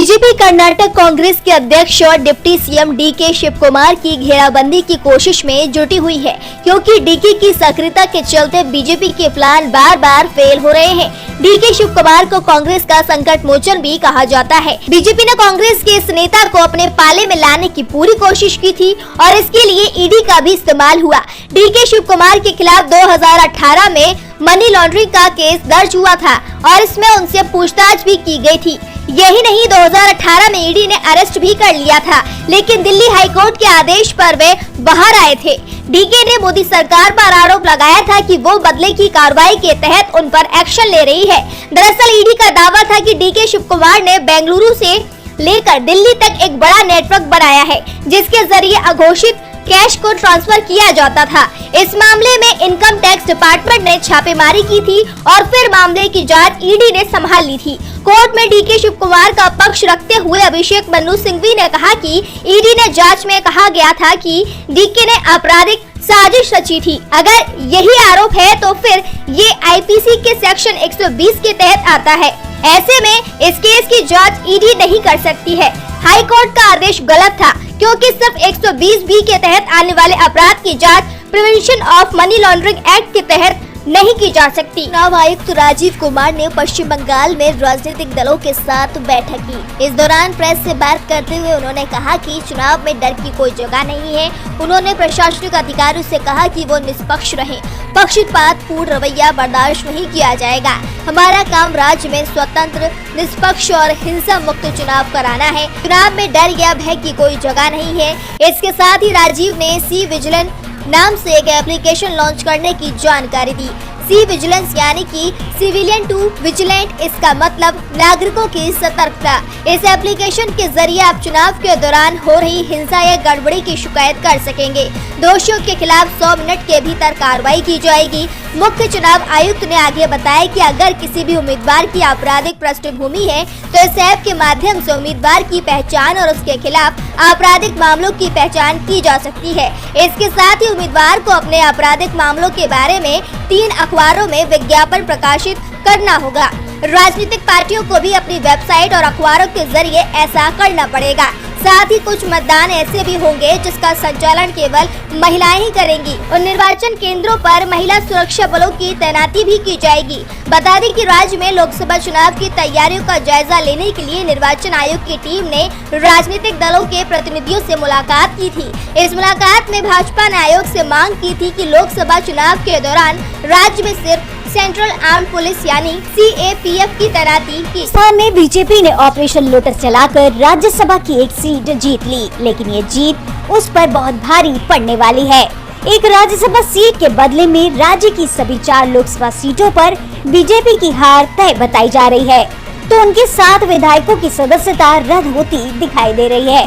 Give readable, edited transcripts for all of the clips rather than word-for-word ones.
BJP Karnataka Congress के अध्यक्ष और deputy CM DK Shivakumar की घेराबंदी की कोशिश में जुटी हुई है, क्योंकि डीके की सक्रियता के चलते बीजेपी के प्लान बार बार फेल हो रहे हैं। डीके शिव कुमार को कांग्रेस का संकट मोचन भी कहा जाता है। बीजेपी ने कांग्रेस के इस नेता को अपने पाले में लाने की पूरी कोशिश की थी और इसके लिए ईडी का भी इस्तेमाल हुआ। डीके शिव कुमार के खिलाफ 2018 में मनी लॉन्ड्रिंग का केस दर्ज हुआ था और इसमें उनसे पूछताछ भी की गई थी। यही नहीं, 2018 में ईडी ने अरेस्ट भी कर लिया था, लेकिन दिल्ली हाईकोर्ट के आदेश पर वे बाहर आए थे। डीके ने मोदी सरकार पर आरोप लगाया था कि वो बदले की कार्रवाई के तहत उन पर एक्शन ले रही है। दरअसल ईडी का दावा था कि डीके शिव कुमार ने बेंगलुरु से लेकर दिल्ली तक एक बड़ा नेटवर्क बनाया है, जिसके जरिए अघोषित कैश को ट्रांसफर किया जाता था। इस मामले में इनकम टैक्स डिपार्टमेंट ने छापेमारी की थी और फिर मामले की जांच ईडी ने संभाल ली थी। कोर्ट में डीके शिव कुमार का पक्ष रखते हुए अभिषेक मनु सिंघवी ने कहा कि ईडी ने जांच में कहा गया था कि डीके ने आपराधिक साजिश रची थी। अगर यही आरोप है तो फिर ये आईपीसी के सेक्शन 120 के तहत आता है। ऐसे में इस केस की जांच ईडी नहीं कर सकती है। हाई कोर्ट का आदेश गलत था, क्योंकि सिर्फ 120 बी के तहत आने वाले अपराध की जांच prevention of money laundering act के तहत नहीं की जा सकती। चुनाव आयुक्त राजीव कुमार ने पश्चिम बंगाल में राजनीतिक दलों के साथ बैठक की। इस दौरान प्रेस से बात करते हुए उन्होंने कहा कि चुनाव में डर की कोई जगह नहीं है। उन्होंने प्रशासनिक अधिकारियों से कहा कि वो निष्पक्ष रहें। पक्षपातपूर्ण रवैया बर्दाश्त नहीं किया जाएगा। हमारा काम राज्य में स्वतंत्र, निष्पक्ष और हिंसा मुक्त चुनाव कराना है। चुनाव में डर या भय की कोई जगह नहीं है। इसके साथ ही राजीव ने सी विजिलेंस नाम से एक एप्लीकेशन लॉन्च करने की जानकारी दी। सी विजिलेंस यानी कि सिविलियन टू विजिलेंट, इसका मतलब नागरिकों की सतर्कता। इस एप्लीकेशन के जरिए आप चुनाव के दौरान हो रही हिंसा या गड़बड़ी की शिकायत कर सकेंगे। दोषियों के खिलाफ 100 मिनट के भीतर कार्रवाई की जाएगी। मुख्य चुनाव आयुक्त ने आगे बताया कि अगर किसी भी उम्मीदवार की आपराधिक पृष्ठभूमि है तो इस ऐप के माध्यम से उम्मीदवार की पहचान और उसके खिलाफ आपराधिक मामलों की पहचान की जा सकती है। इसके साथ ही उम्मीदवार को अपने आपराधिक मामलों के बारे में 3 अखबारों में विज्ञापन प्रकाशित करना होगा। राजनीतिक पार्टियों को भी अपनी वेबसाइट और अखबारों के जरिए ऐसा करना पड़ेगा। साथ ही कुछ मतदान ऐसे भी होंगे जिसका संचालन केवल महिलाएं ही करेंगी। उन निर्वाचन केंद्रों पर महिला सुरक्षा बलों की तैनाती भी की जाएगी। बता दें कि राज्य में लोकसभा चुनाव की तैयारियों का जायजा लेने के लिए निर्वाचन आयोग की टीम ने राजनीतिक दलों के प्रतिनिधियों से मुलाकात की थी। इस मुलाकात में भाजपा ने आयोग से मांग की थी कि लोकसभा चुनाव के दौरान राज्य में सिर्फ सेंट्रल आर्म्ड पुलिस यानी CAPF की तैनाती की। राजस्थान में बीजेपी ने ऑपरेशन लोटस चलाकर राज्यसभा की एक सीट जीत ली, लेकिन ये जीत उस पर बहुत भारी पड़ने वाली है। एक राज्यसभा सीट के बदले में राज्य की सभी 4 लोकसभा सीटों पर बीजेपी की हार तय बताई जा रही है, तो उनके 7 विधायकों की सदस्यता रद्द होती दिखाई दे रही है।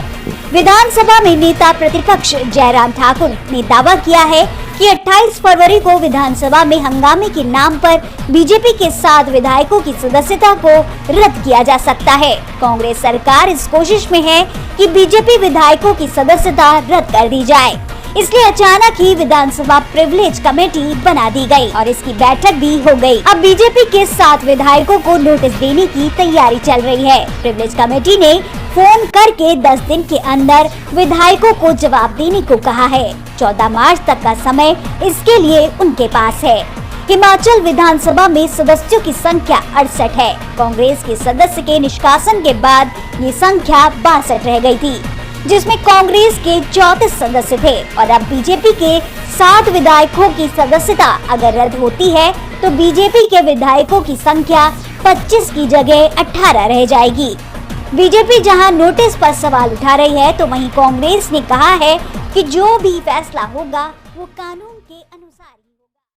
विधानसभा में नेता प्रतिपक्ष जयराम ठाकुर ने दावा किया है कि 28 फरवरी को विधानसभा में हंगामे के नाम पर बीजेपी के 7 विधायकों की सदस्यता को रद्द किया जा सकता है। कांग्रेस सरकार इस कोशिश में है कि बीजेपी विधायकों की सदस्यता रद्द कर दी जाए, इसलिए अचानक ही विधानसभा प्रिविलेज कमेटी बना दी गई और इसकी बैठक भी हो गई। अब बीजेपी के 7 विधायकों को नोटिस देने की तैयारी चल रही है। प्रिविलेज कमेटी ने फोन करके 10 दिन के अंदर विधायकों को जवाब देने को कहा है। 14 मार्च तक का समय इसके लिए उनके पास है। हिमाचल विधानसभा में सदस्यों की संख्या 68 है। कांग्रेस के सदस्य के निष्कासन के बाद ये संख्या 62 रह गई थी, जिसमें कांग्रेस के 34 सदस्य थे और अब बीजेपी के 7 विधायकों की सदस्यता अगर रद्द होती है तो बीजेपी के विधायकों की संख्या 25 की जगह 18 रह जाएगी। बीजेपी जहां नोटिस पर सवाल उठा रही है, तो वहीं कांग्रेस ने कहा है कि जो भी फैसला होगा वो कानून के